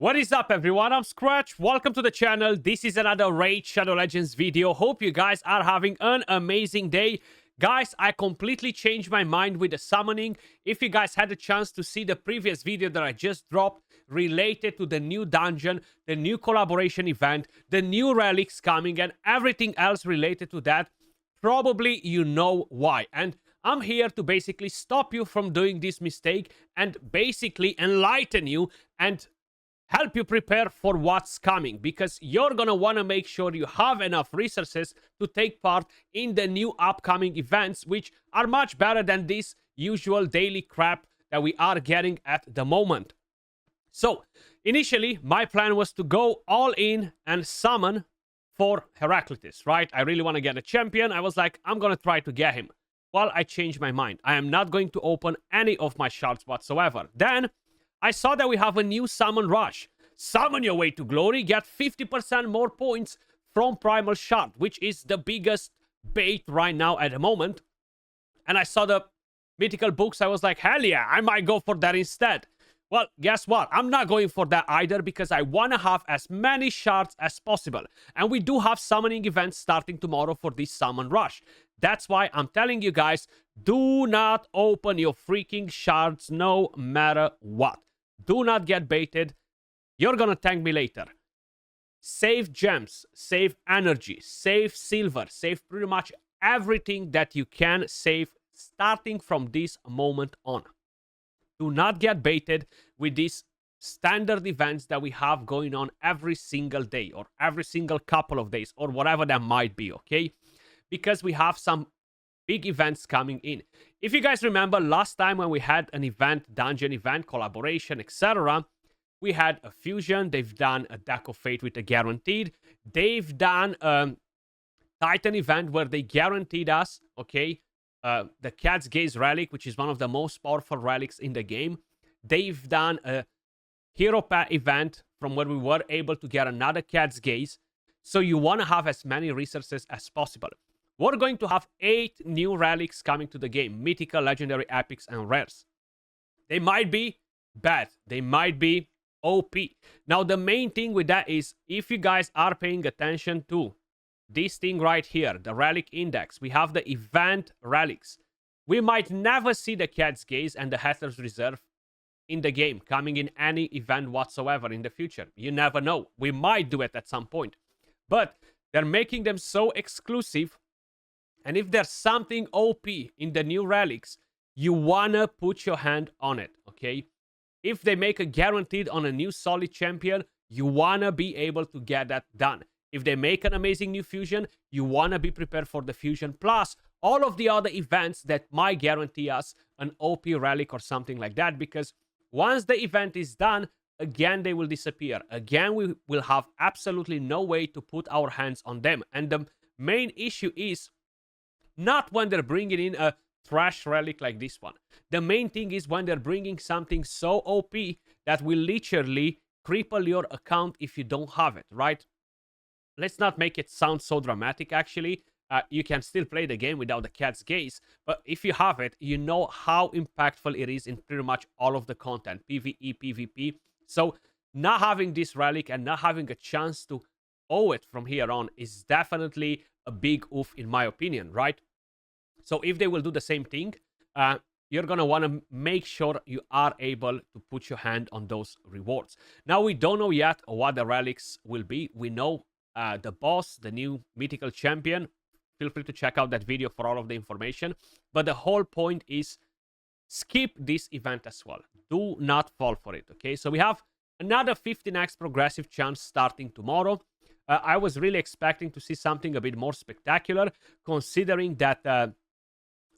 What is up, everyone? I'm Skratch. Welcome to the channel. This is another Raid Shadow Legends video. Hope you guys are having an amazing day. Guys, I completely changed my mind with the summoning. If you guys had a chance to see the previous video that I just dropped related to the new dungeon, the new collaboration event, the new relics coming, and everything else related to that, probably you know why. And I'm here to basically stop you from doing this mistake and basically enlighten you and help you prepare for what's coming, because you're gonna want to make sure you have enough resources to take part in the new upcoming events, which are much better than this usual daily crap that we are getting at the moment. So initially my plan was to go all in and summon for Heraclitus, right? I really want to get a champion. I was like, I'm gonna try to get him. Well, I changed my mind. I am not going to open any of my shards whatsoever. Then I saw that we have a new summon rush. Summon your way to glory, get 50% more points from Primal Shard, which is the biggest bait right now at the moment. And I saw the mythical books. I was like, hell yeah, I might go for that instead. Well, guess what? I'm not going for that either, because I want to have as many shards as possible. And we do have summoning events starting tomorrow for this summon rush. That's why I'm telling you guys, do not open your freaking shards no matter what. Do not get baited. You're gonna thank me later. Save gems, save energy, save silver, save pretty much everything that you can save starting from this moment on. Do not get baited with these standard events that we have going on every single day or every single couple of days or whatever that might be, okay? Because we have some big events coming in. If you guys remember last time when we had an event, dungeon event, collaboration, etc., we had a fusion. They've done a Deck of Fate with a guaranteed. They've done a Titan event where they guaranteed us, okay, the Cat's Gaze relic, which is one of the most powerful relics in the game. They've done a Hero Pet event from where we were able to get another Cat's Gaze. So you want to have as many resources as possible. We're going to have 8 new relics coming to the game. Mythical, legendary, epics, and rares. They might be bad. They might be OP. Now, the main thing with that is, if you guys are paying attention to this thing right here, the relic index, we have the event relics. We might never see the Cat's Gaze and the Hether's Reserve in the game coming in any event whatsoever in the future. You never know. We might do it at some point. But they're making them so exclusive. And if there's something OP in the new relics, you wanna put your hand on it, okay? If they make a guaranteed on a new solid champion, you wanna be able to get that done. If they make an amazing new fusion, you wanna be prepared for the fusion, plus all of the other events that might guarantee us an OP relic or something like that, because once the event is done, again, they will disappear. Again, we will have absolutely no way to put our hands on them. And the main issue is not when they're bringing in a trash relic like this one. The main thing is when they're bringing something so OP that will literally cripple your account if you don't have it, right? Let's not make it sound so dramatic, actually. You can still play the game without the Cat's Gaze, but if you have it, you know how impactful it is in pretty much all of the content, PvE, PvP. So not having this relic and not having a chance to owe it from here on is definitely a big oof in my opinion, right? So if they will do the same thing, you're going to want to make sure you are able to put your hand on those rewards. Now, we don't know yet what the relics will be. We know the boss, the new mythical champion. Feel free to check out that video for all of the information. But the whole point is skip this event as well. Do not fall for it, okay? So we have another 15x progressive chance starting tomorrow. I was really expecting to see something a bit more spectacular, considering that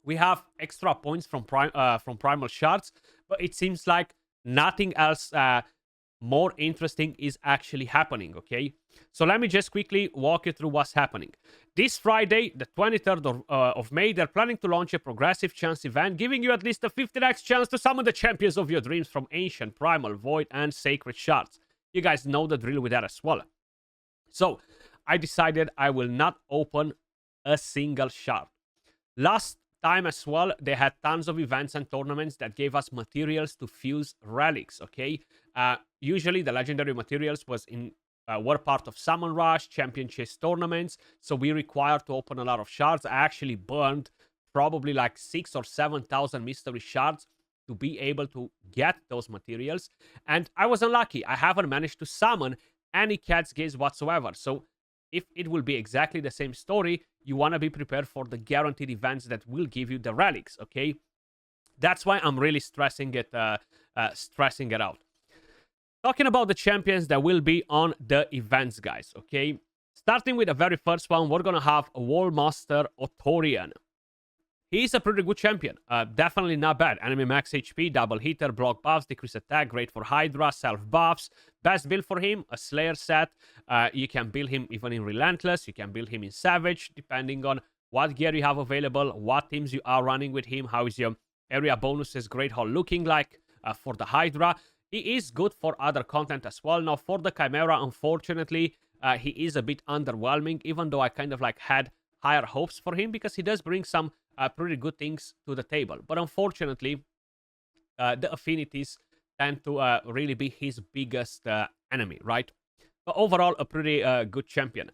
we have extra points from Primal Shards, but it seems like nothing else more interesting is actually happening, okay? So let me just quickly walk you through what's happening. This Friday, the 23rd of May, they're planning to launch a progressive chance event, giving you at least a 15x chance to summon the champions of your dreams from Ancient, Primal, Void, and Sacred Shards. You guys know the drill with that as well. So I decided I will not open a single shard. Last time as well, they had tons of events and tournaments that gave us materials to fuse relics, okay? Usually, the legendary materials were part of Summon Rush, Champion Chase tournaments, so we required to open a lot of shards. I actually burned probably like 6 or 7,000 mystery shards to be able to get those materials, and I was unlucky. I haven't managed to summon any cat's gaze whatsoever. So if it will be exactly the same story, you want to be prepared for the guaranteed events that will give you the relics, okay? That's why I'm really stressing it out. Talking about the champions that will be on the events, guys, okay? Starting with the very first one, we're going to have Wallmaster Otorian. He's a pretty good champion. Definitely not bad. Enemy max HP, double hitter, block buffs, decrease attack, great for Hydra, self buffs. Best build for him, a Slayer set. You can build him even in Relentless. You can build him in Savage, depending on what gear you have available, what teams you are running with him, how is your area bonuses, great haul looking like for the Hydra. He is good for other content as well. Now, for the Chimera, unfortunately, he is a bit underwhelming, even though I kind of like had higher hopes for him because he does bring some pretty good things to the table. But unfortunately, the affinities tend to really be his biggest enemy, right? But overall, a pretty good champion.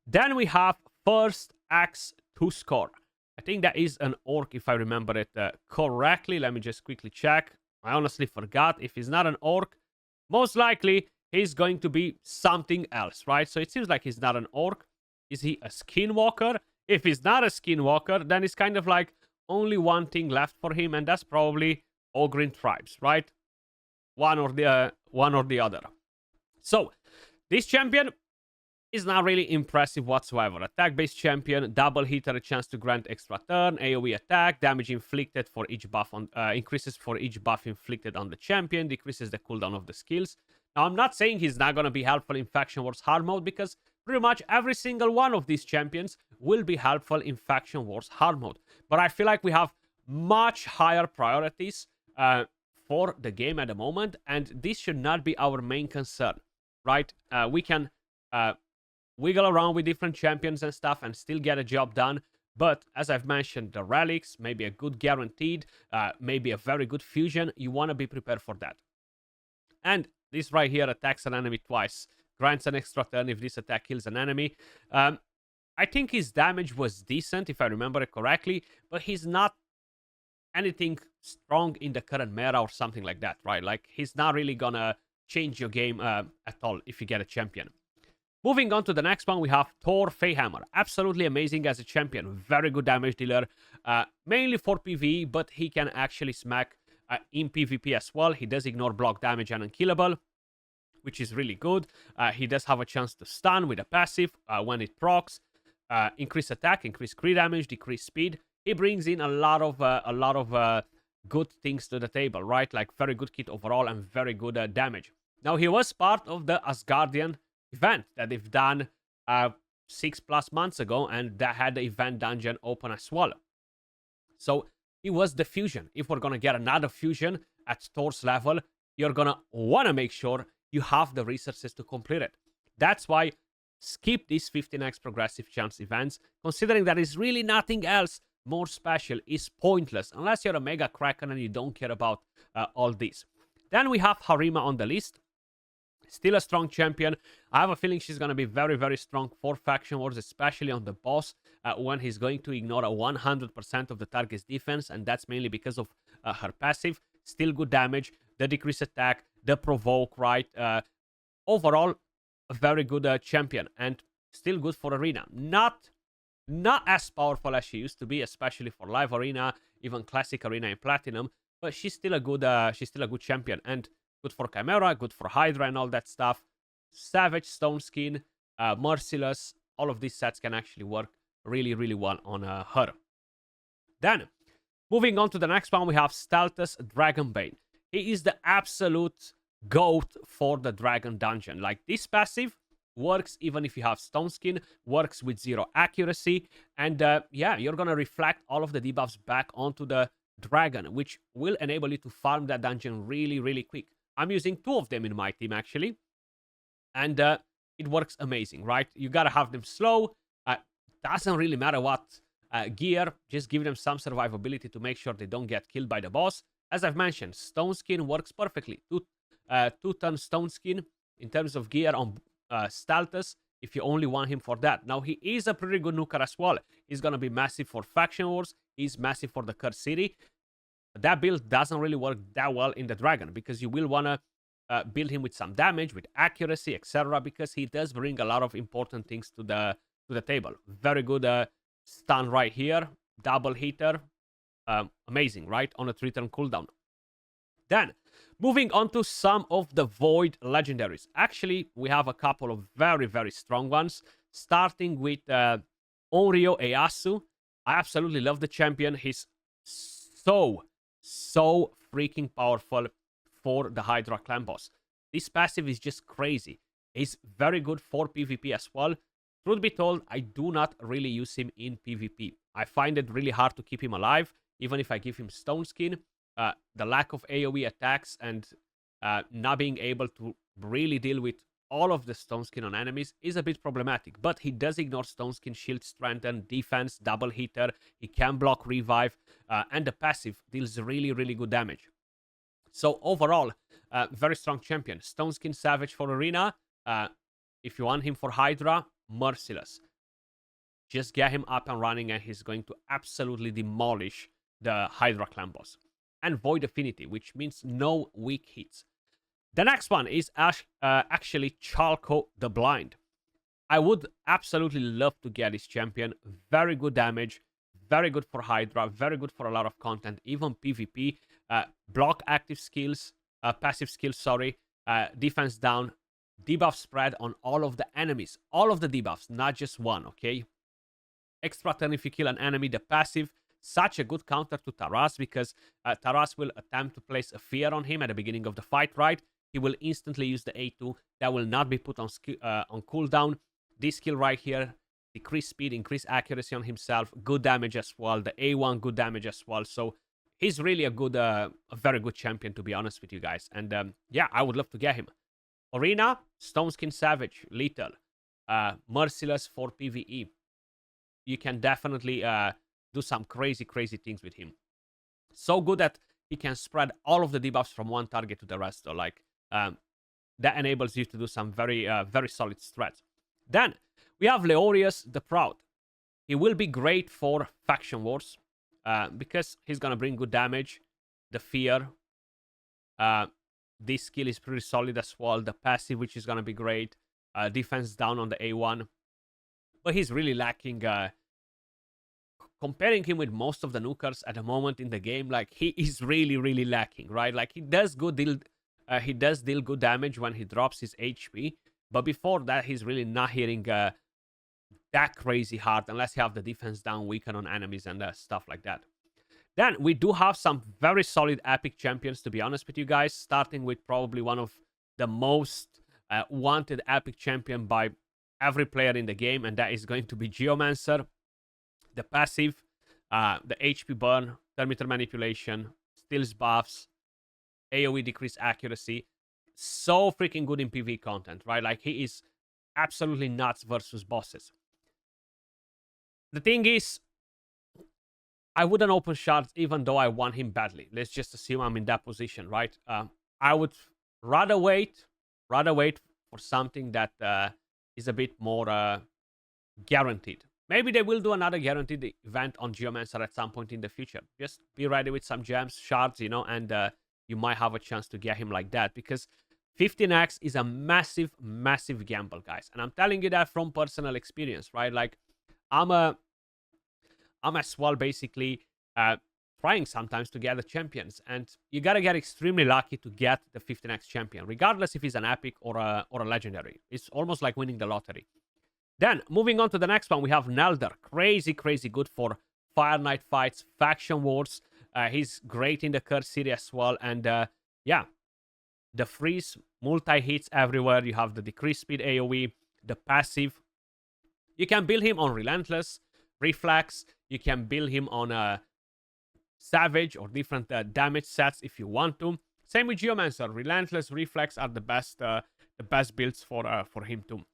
Then we have First Axe to Score. I think that is an orc, if I remember it correctly. Let me just quickly check. I honestly forgot. If he's not an orc, most likely he's going to be something else, right? So it seems like he's not an orc. Is he a skinwalker? If he's not a skinwalker, then it's kind of like only one thing left for him, and that's probably Ogrin tribes, right? One or the other. So this champion is not really impressive whatsoever. Attack-based champion, double hitter, a chance to grant extra turn, AoE attack, damage inflicted for each buff on increases for each buff inflicted on the champion, decreases the cooldown of the skills. Now, I'm not saying he's not going to be helpful in Faction Wars hard mode because pretty much every single one of these champions will be helpful in Faction Wars hard mode. But I feel like we have much higher priorities for the game at the moment, and this should not be our main concern, right? We can wiggle around with different champions and stuff and still get a job done. But as I've mentioned, the relics, maybe a good guaranteed, maybe a very good fusion, you want to be prepared for that. And this right here attacks an enemy twice, grants an extra turn if this attack kills an enemy. I think his damage was decent, if I remember it correctly, but he's not anything strong in the current meta or something like that, right? Like, he's not really gonna change your game at all if you get a champion. Moving on to the next one, we have Thor Fayhammer. Absolutely amazing as a champion. Very good damage dealer. Mainly for PvE, but he can actually smack in PvP as well. He does ignore block damage and unkillable, which is really good. He does have a chance to stun with a passive when it procs. Increase attack, increase crit damage, decrease speed. He brings in a lot of good things to the table, right? Like very good kit overall and very good damage. Now, he was part of the Asgardian event that they've done 6+ months ago, and that had the event dungeon open as well. So he was the fusion. If we're gonna get another fusion at Thor's level, you're gonna wanna make sure you have the resources to complete it. That's why skip these 15x progressive chance events, considering that is really nothing else more special, is pointless unless you're a mega kraken and you don't care about all this. Then we have Harima on the list. Still a strong champion. I have a feeling she's going to be very, very strong for Faction Wars, especially on the boss, when he's going to ignore 100% of the target's defense, and that's mainly because of her passive. Still good damage, the decrease attack, the provoke, right? Overall, a very good champion, and still good for Arena. Not as powerful as she used to be, especially for Live Arena, even Classic Arena and Platinum, but she's still a good champion, and good for Chimera, good for Hydra and all that stuff. Savage, Stone Skin, Merciless, all of these sets can actually work really, really well on her. Then, moving on to the next one, we have Stalus Dragonbane. He is the absolute GOAT for the Dragon Dungeon. Like, this passive works even if you have Stone Skin, works with 0 accuracy, and yeah, you're gonna reflect all of the debuffs back onto the Dragon, which will enable you to farm that dungeon really, really quick. I'm using 2 of them in my team, actually. And it works amazing, right? You gotta have them slow. Doesn't really matter what gear. Just give them some survivability to make sure they don't get killed by the boss. As I've mentioned, Stone Skin works perfectly. 2-ton stone skin in terms of gear on Stalus if you only want him for that. Now, he is a pretty good nuker as well. He's going to be massive for Faction Wars. He's massive for the Cursed City. That build doesn't really work that well in the Dragon because you will want to build him with some damage, with accuracy, etc. because he does bring a lot of important things to the table. Very good stun right here. Double hitter. Amazing, right? On a 3-turn cooldown. Then, moving on to some of the Void legendaries. Actually, we have a couple of very, very strong ones. Starting with Oreoasu. I absolutely love the champion. He's so freaking powerful for the Hydra clan boss. This passive is just crazy. He's very good for PvP as well. Truth be told, I do not really use him in PvP. I find it really hard to keep him alive, even if I give him Stone Skin. The lack of AoE attacks and not being able to really deal with all of the Stone Skin on enemies is a bit problematic. But he does ignore Stone Skin, Shield Strengthen, Defense, Double Hitter. He can block Revive, and the passive deals really, really good damage. So overall, very strong champion. Stone Skin Savage for Arena. If you want him for Hydra, merciless. Just get him up and running and he's going to absolutely demolish the Hydra clan boss. And Void Affinity, which means no weak hits. The next one is actually Chalco the Blind. I would absolutely love to get this champion. Very good damage, very good for Hydra, very good for a lot of content, even PvP. Block active skills, passive skills, sorry. Defense down, debuff spread on all of the enemies. All of the debuffs, not just one, okay? Extra turn if you kill an enemy, the passive. Such a good counter to Taras because Taras will attempt to place a fear on him at the beginning of the fight, right? He will instantly use the A2. That will not be put on cooldown. This skill right here, decrease speed, increase accuracy on himself. Good damage as well. The A1, good damage as well. So he's really a very good champion, to be honest with you guys. And yeah, I would love to get him. Arena, Stone Skin Savage, lethal. Merciless for PvE. You can definitely do some crazy things with him. So good that he can spread all of the debuffs from one target to the rest. So like that enables you to do some very solid strats. Then we have Leorius the Proud. He will be great for Faction Wars because he's gonna bring good damage. The fear. This skill is pretty solid as well. The passive, which is gonna be great. Defense down on the A1. But he's really lacking. Comparing him with most of the nukers at the moment in the game, like he is really lacking, right? Like he does deal good damage when he drops his HP, but before that he's really not hitting that crazy hard unless you have the defense down, weaken on enemies and stuff like that. Then we do have some very solid epic champions, to be honest with you guys, starting with probably one of the most wanted epic champion by every player in the game, and that is going to be Geommancer. The passive, the HP burn, thermometer manipulation, steals buffs, AoE decrease accuracy. So freaking good in PvE content, right? Like he is absolutely nuts versus bosses. The thing is, I wouldn't open shards even though I want him badly. Let's just assume I'm in that position, right? I would rather wait for something that is a bit more guaranteed. Maybe they will do another guaranteed event on Geommancer at some point in the future. Just be ready with some gems, shards, you know, and you might have a chance to get him like that. Because 15x is a massive gamble, guys. And I'm telling you that from personal experience, right? Like, I'm as well basically trying sometimes to get the champions. And you gotta get extremely lucky to get the 15x champion, regardless if he's an epic or a legendary. It's almost like winning the lottery. Then, moving on to the next one, we have Nelder. Crazy good for Fire Knight fights, Faction Wars. He's great in the Cursed City as well. And yeah, the freeze, multi-hits everywhere. You have the decreased speed AoE, the passive. You can build him on Relentless, Reflex. You can build him on Savage or different damage sets if you want to. Same with Geomancer. Relentless, Reflex are the best builds for him too.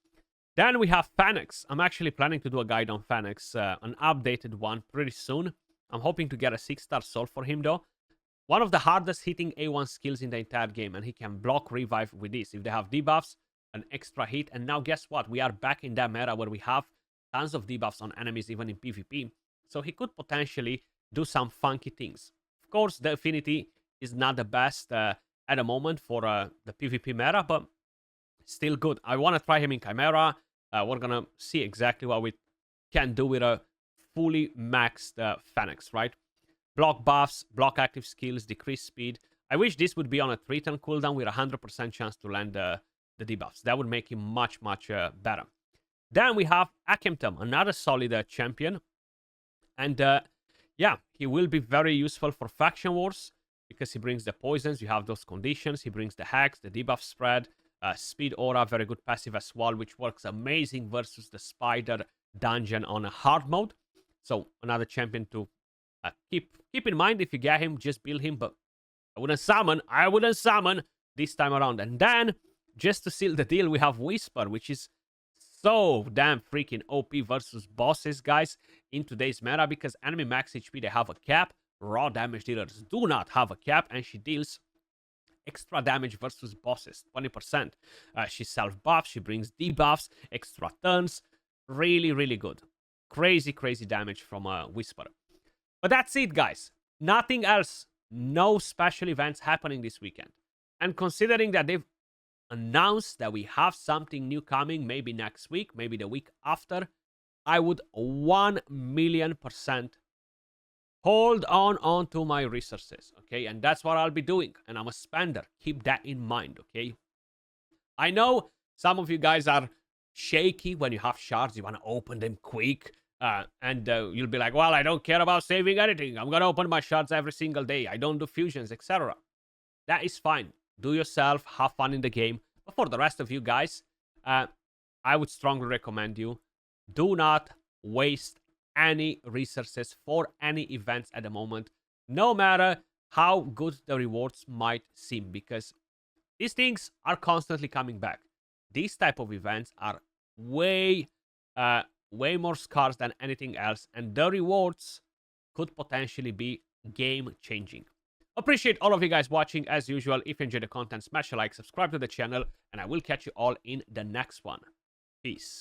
Then we have Fanax. I'm actually planning to do a guide on Fanax, an updated one pretty soon. I'm hoping to get a 6-star soul for him though. one of the hardest hitting A1 skills in the entire game, and he can block revive with this. If they have debuffs, an extra hit, and now guess what? We are back in that meta where we have tons of debuffs on enemies, even in PvP. So he could potentially do some funky things. Of course, the affinity is not the best at the moment for the PvP meta, but still good. I want to try him in Chimera. We're going to see exactly what we can do with a fully maxed Fanax, right? Block buffs, block active skills, decrease speed. I wish this would be on a 3-turn cooldown with a 100% chance to land the debuffs. That would make him much, much better. Then we have Akim, another solid champion. And yeah, he will be very useful for faction wars because he brings the poisons. You have those conditions. He brings the hacks, the debuff spread, speed aura, very good passive as well, which works amazing versus the spider dungeon on a hard mode. So another champion to keep in mind. If you get him, just build him, but I wouldn't summon this time around. And then, just to seal the deal, we have Whisper, which is so damn freaking OP versus bosses, guys, in today's meta, because enemy max HP, they have a cap. Raw damage dealers do not have a cap, and she deals extra damage versus bosses, 20%. She self-buffs, she brings debuffs, extra turns. Really, really good. Crazy, crazy damage from Whisper. But that's it, guys. Nothing else. No special events happening this weekend. And considering that they've announced that we have something new coming, maybe next week, maybe the week after, I would 1,000,000% hold on to my resources, okay? And that's what I'll be doing. And I'm a spender. Keep that in mind, okay? I know some of you guys are shaky when you have shards. You want to open them quick. And you'll be like, well, I don't care about saving anything. I'm going to open my shards every single day. I don't do fusions, etc. That is fine. Do yourself. Have fun in the game. But for the rest of you guys, I would strongly recommend you do not waste any resources for any events at the moment, no matter how good the rewards might seem, because these things are constantly coming back. These type of events are way more scarce than anything else, and the rewards could potentially be game-changing. Appreciate all of you guys watching. As usual, if you enjoyed the content, smash a like, subscribe to the channel, and I will catch you all in the next one. Peace.